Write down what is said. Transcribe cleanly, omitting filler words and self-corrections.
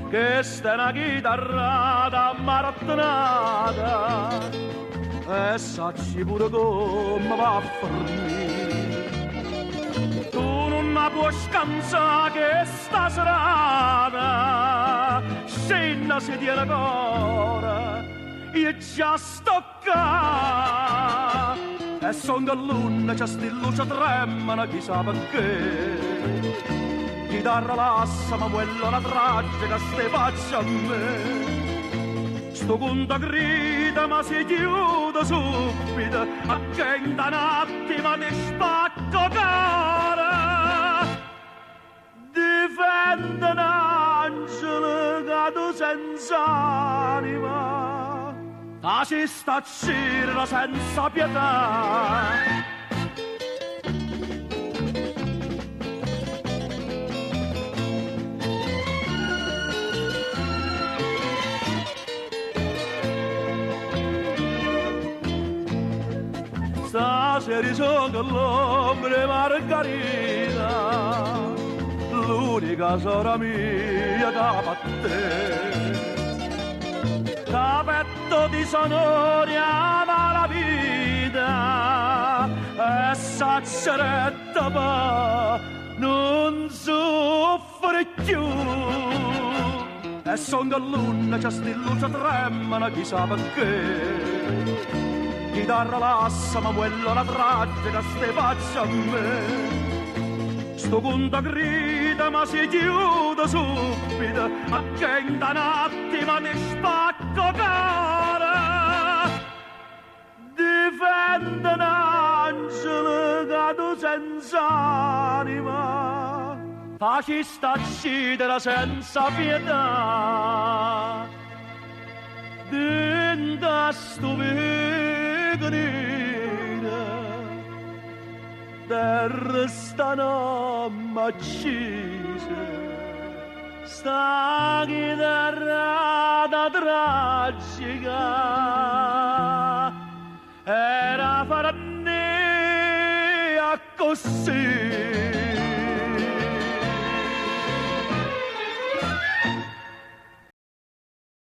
Questa è una chitarrata marattonata e sacci pure come va a fornire. Tu non la puoi scansare che sta serata, scena si tiene ancora, io già sto qua. E son che l'una c'è sti luce tremano, chissà perché. Chitarra lassa, ma quello la tragica ste faccia a me. Sto conto grida ma si chiude subito, a che in un attimo ti spacco cara. Difende un angelo caduto senza anima, taci sta cirra senza pietà. Stasera sono l'ombre Margarita, l'unica sora mia da batte. Capetto di sonori ama la vita e s'acceretta pa non soffre più. E son che l'una c'è sti luce tremano, chissà perché. Chitarra lassa, ma quello la tragica ste faccia a me. Sto conto grida ma si chiude subito, a che in un attimo ti spacco cara. Difende un angelo caduto senza anima, faci sta cidere senza pietà. Dentro sto terra stanno accese, sta chitarrata tragica era farne a così